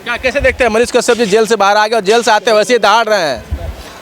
क्या कैसे देखते हैं मनीष कश्यप जी जेल से बाहर आ गए और जेल से आते वैसे ही दहाड़ रहे हैं?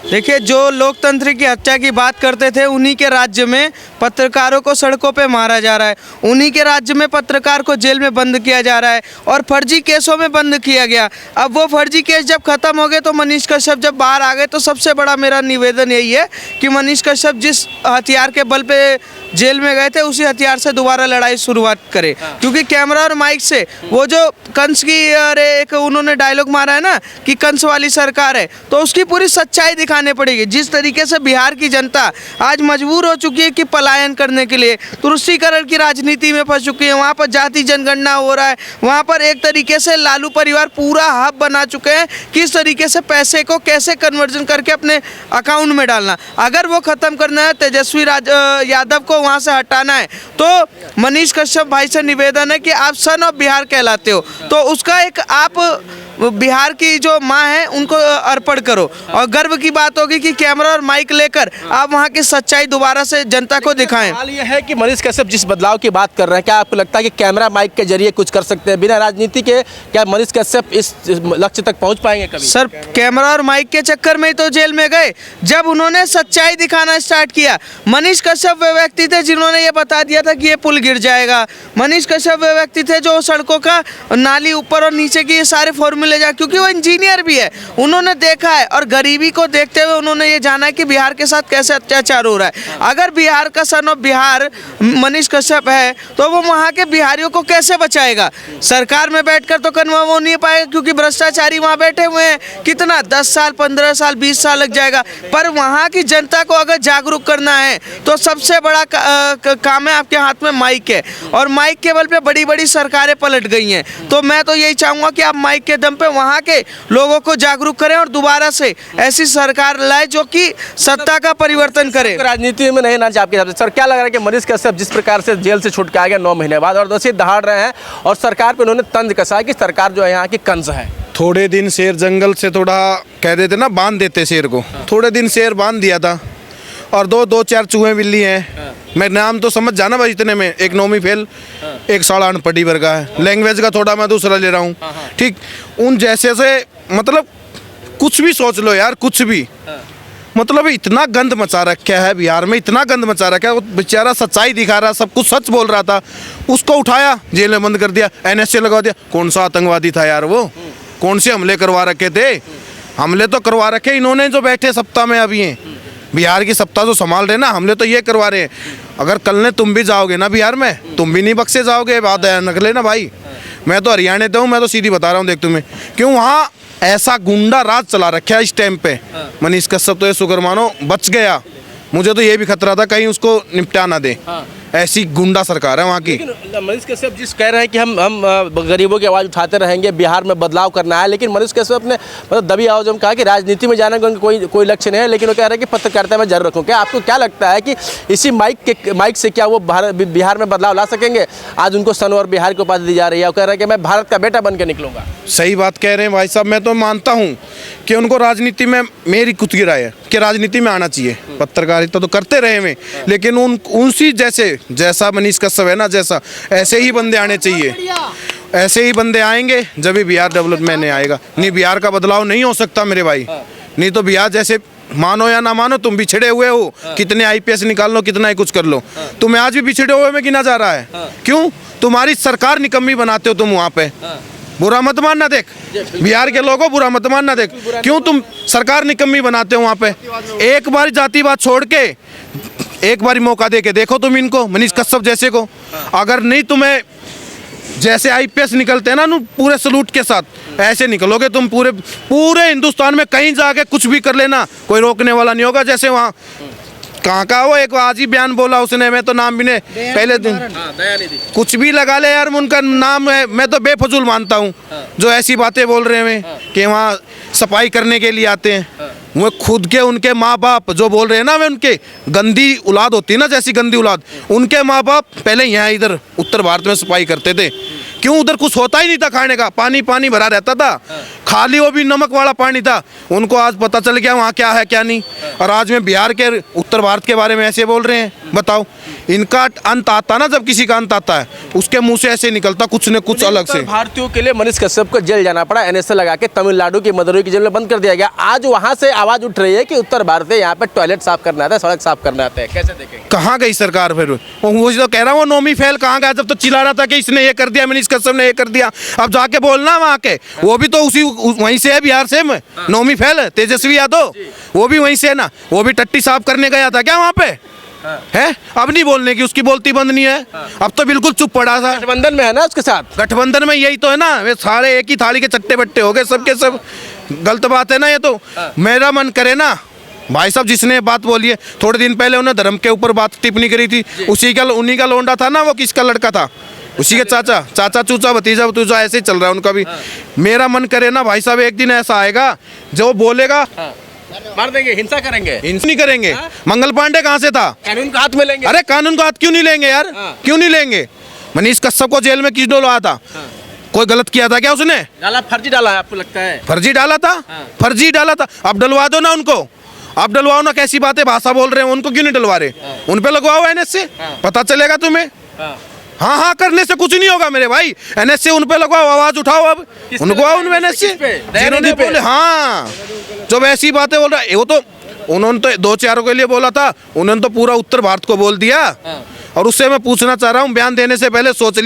देखिए, जो लोकतंत्र की हत्या की बात करते थे, उन्हीं के राज्य में पत्रकारों को सड़कों पे मारा जा रहा है, उन्हीं के राज्य में पत्रकार को जेल में बंद किया जा रहा है और फर्जी केसों में बंद किया गया। अब वो फर्जी केस जब खत्म हो गए तो मनीष कश्यप जब बाहर आ गए, तो सबसे बड़ा मेरा निवेदन यही है कि मनीष कश्यप जिस हथियार के बल पे जेल में गए थे, उसी हथियार से दोबारा लड़ाई शुरुआत करे। क्योंकि कैमरा और माइक से वो जो कंस की अरे एक उन्होंने डायलॉग मारा है ना कि कंस वाली सरकार है, तो उसकी पूरी सच्चाई दिखाने पड़ेगी। जिस तरीके से बिहार की जनता आज मजबूर हो चुकी है कि पलायन करने के लिए, तुष्टीकरण की राजनीति में फंस चुकी है, वहाँ पर जाति जनगणना हो रहा है, वहाँ पर एक तरीके से लालू परिवार पूरा हब बना चुके हैं किस तरीके से पैसे को कैसे कन्वर्जन करके अपने अकाउंट में डालना। अगर वो खत्म करना है, तेजस्वी यादव को वहाँ से हटाना है, तो मनीष कश्यप भाई से निवेदन है कि आप सन ऑफ बिहार कहलाते हो, तो उसका एक आप बिहार की जो माँ है उनको अर्पण करो। और गर्व की बात होगी कि कैमरा और माइक लेकर आप वहाँ की सच्चाई दोबारा से जनता को दिखाएं। सवाल ये है कि मनीष कश्यप जिस बदलाव की बात कर रहे हैं, क्या आपको लगता है कि कैमरा माइक के जरिए कुछ कर सकते हैं बिना राजनीति के? क्या मनीष कश्यप इस लक्ष्य तक पहुंच पाएंगे कभी? सर, कैमरा और माइक के चक्कर में ही तो जेल में गए, जब उन्होंने सच्चाई दिखाना स्टार्ट किया। मनीष कश्यप वे व्यक्ति थे जिन्होंने ये बता दिया था कि ये पुल गिर जाएगा। मनीष कश्यप वे व्यक्ति थे जो सड़कों का नाली ऊपर और नीचे की ये सारे फॉर्मूले, क्योंकि वो इंजीनियर भी है, उन्होंने देखा है और गरीबी को देखते हुए उन्होंने ये जाना है कि बिहार के साथ कैसे अत्याचार हो रहा है। अगर बिहार का सन ऑफ बिहार मनीष कश्यप है, तो वो वहाँ के बिहारियों को कैसे बचाएगा? सरकार में बैठकर तो कन्फर्म हो नहीं पाएगा, क्योंकि भ्रष्टाचारी वहाँ बैठे हुए हैं। कितना 10 साल 15 साल 20 साल लग जाएगा। पर वहाँ की जनता को अगर जागरूक करना है तो सबसे बड़ा काम है, आपके हाथ में माइक है, और माइक के बल पे बड़ी बड़ी सरकारें पलट गई हैं। तो मैं तो यही चाहूँगा कि आप माइक के दम पे वहाँ के लोगों को जागरूक करें और दोबारा से ऐसी सरकार लाए जो कि सत्ता का परिवर्तन करे। राजनीति में नहीं ना आपके हिसाब से सर, क्या लग रहा है कि मनीष कश्यप जिस प्रकार से जेल से छूट के आ गया 9 महीने बाद और दोषी दहाड़ रहे हैं और सरकार पे उन्होंने तंज कसा है कि सरकार जो है यहाँ की कंस है? थोड़े दिन शेर जंगल से थोड़ा कह देते ना, बांध देते शेर को। थोड़े दिन शेर बांध दिया था और दो चार चूहे बिल्ली हैं। मैं नाम तो समझ जाना भाई, इतने में एक 9वीं फेल, एक 6.5 अनपढ़ी वर्ग है। लैंग्वेज का थोड़ा मैं दूसरा ले रहा हूँ, ठीक। उन जैसे से मतलब कुछ भी सोच लो यार, कुछ भी मतलब इतना गंद मचा रखा है बिहार में, इतना गंद मचा रखा है। वो बेचारा सच्चाई दिखा रहा, सब कुछ सच बोल रहा था, उसको उठाया जेल में बंद कर दिया, NSA लगा दिया। कौन सा आतंकवादी था यार वो? कौन से हमले करवा रखे थे? हमले तो करवा रखे इन्होंने जो बैठे सत्ता में अभी हैं, बिहार की सत्ता जो संभाल रहे ना, हमले तो ये करवा रहे हैं। अगर कल ने तुम भी जाओगे ना बिहार में, तुम भी नहीं बख्शे जाओगे, बात ध्यान रख लेना भाई। मैं तो हरियाणा से हूँ, मैं तो सीधी बता रहा हूँ, देख तुम्हें क्यों वहाँ ऐसा गुंडा राज चला रखा है इस टाइम पे। मनीष कश्यप तो ये शुक्र मानो बच गया, मुझे तो ये भी खतरा था कहीं उसको निपटा ना दे। ऐसी गुंडा सरकार है वहाँ की। लेकिन मनीष कश्यप जिस कह रहे हैं कि हम गरीबों की आवाज़ उठाते रहेंगे, बिहार में बदलाव करना है, लेकिन मनीष कश्यप ने मतलब दबी आवाज़ में कहा कि राजनीति में जाने का कोई लक्ष्य नहीं है, लेकिन वो कह रहे हैं कि पत्रकारिता में जरूर रखूँ। क्या आपको क्या लगता है कि इसी माइक से क्या वो बिहार में बदलाव ला सकेंगे? आज उनको सन और बिहार की उपाधि दी जा रही है, वो कह रहे हैं कि मैं भारत का बेटा बन के निकलूंगा। सही बात कह रहे हैं भाई साहब, मैं तो मानता हूँ कि उनको राजनीति में, मेरी खुद की राय है कि राजनीति में आना चाहिए। पत्रकारिता तो करते रहे हैं, लेकिन उसी जैसा मनीष कश्यप है ना, जैसा ऐसे ही बंदे आने चाहिए। ऐसे ही बंदे आएंगे जब भी बिहार डेवलपमेंट नहीं आएगा। नहीं, बिहार का बदलाव नहीं हो सकता मेरे भाई। नहीं तो बिहार जैसे, मानो या ना मानो, तुम बिछड़े हुए हो, कितने IPS निकाल लो, कितना ही कुछ कर लो, तुम्हें आज भी बिछड़े हुए में गिना जा रहा है। क्यों? तुम्हारी सरकार निकम्मी बनाते हो तुम वहाँ पे। बुरा मत मानना, देख बिहार के लोगों, बुरा मत मानना, देख क्यों तुम सरकार निकम्मी बनाते हो वहाँ पे। एक बार जातिवाद छोड़ के एक बार मौका दे के देखो तुम इनको, मनीष कश्यप जैसे को। अगर नहीं तुम्हें जैसे IPS निकलते हैं ना पूरे सलूट के साथ, ऐसे निकलोगे तुम पूरे हिंदुस्तान में कहीं जाके कुछ भी कर लेना, कोई रोकने वाला नहीं होगा। जैसे वहाँ कहाँ का वो एक आज ही बयान बोला उसने, मैं तो नाम भी नहीं, पहले दिन कुछ भी लगा ले यार, उनका नाम है, मैं तो बेफजूल मानता हूँ जो ऐसी बातें बोल रहे हैं कि वहाँ सफाई करने के लिए आते हैं। वो खुद के उनके माँ बाप जो बोल रहे हैं ना, वे उनके गंदी औलाद होती है ना, जैसी गंदी औलाद, उनके माँ बाप पहले यहाँ इधर उत्तर भारत में सफाई करते थे। क्यों? उधर कुछ होता ही नहीं था खाने का, पानी पानी भरा रहता था, खाली वो भी नमक वाला पानी था। उनको आज पता चल गया वहाँ क्या है क्या नहीं। और आज में बिहार के उत्तर भारत के बारे में ऐसे बोल रहे हैं। बताओ, इनका अंत आता ना, जब किसी का अंत आता है उसके मुंह से ऐसे निकलता कुछ न कुछ अलग से। भारतीयों के लिए मनीष कश्यप को जेल जाना पड़ा, एनएसए लगा के तमिलनाडु की मदुरई की जेल में बंद कर दिया गया। आज वहां से आवाज उठ रही है कि उत्तर भारत है, यहाँ पे टॉयलेट साफ करना आता है, सड़क साफ करना आता है। कैसे देखेंगे? कहाँ गई सरकार फिर? वो तो कह रहा हूँ, वो नोमी फैल कहाँ गया? जब तो चिल्ला रहा था कि इसने ये कर दिया, मनीष कश्यप ने ये कर दिया। अब जाके बोलना वहाँ के, वो भी तो उसी वहीं से है, बिहार से। नोमी फैल तेजस्वी यादव वो भी वहीं से है ना, वो भी टट्टी साफ करने गया था क्या वहाँ पे? है अब नहीं बोलने की, उसकी बोलती बंद नहीं है। अब तो बिल्कुल चुप पड़ा था। गठबंधन में है ना उसके साथ। गठबंधन में यही तो है ना, वे सारे एक ही थाली के चट्टे बट्टे हो गए सबके सब। गलत बात है ना ये तो। मेरा मन करे ना भाई साहब, जिसने बात बोली है, थोड़े दिन पहले उन्हें धर्म के ऊपर बात टिप्पणी करी थी, उन्हीं का लोंडा था ना, वो किसका लड़का था, उसी के चाचा चूचा भतीजा भतीजा ऐसे ही चल रहा है उनका भी। मेरा मन करे ना भाई साहब, एक दिन ऐसा आएगा जो बोलेगा मार देंगे, हिंसा करेंगे। हिंसा नहीं करेंगे। मंगल पांडे कहाँ से था? कानून का हाथ में लेंगे। अरे कानून का हाथ क्यों नहीं लेंगे यार? क्यों नहीं लेंगे? मनीष कश्यप को जेल में किस डलवाया था? कोई गलत किया था क्या उसने? डाला, फर्जी डाला है आपको लगता है? फर्जी डाला था, फर्जी डाला था। अब डलवा दो ना उनको, आप डलवाओ ना। कैसी बातें भाषा बोल रहे हैं, उनको क्यों नहीं डलवा रहे? उन पे लगवाओ एनएसए, पता चलेगा तुम्हें। हाँ हाँ करने से कुछ नहीं होगा मेरे भाई। एनएसए उन पे लगवाओ, आवाज उठाओ। अब उनको आओ उन एनएसए जिन्होंने बोले, हाँ जब ऐसी बातें बोल रहा है वो, तो उन्होंने तो दो चारों के लिए बोला था, उन्होंने तो पूरा उत्तर भारत को बोल दिया। और उससे मैं पूछना चाह रहा हूँ, बयान देने से पहले सोच लिया।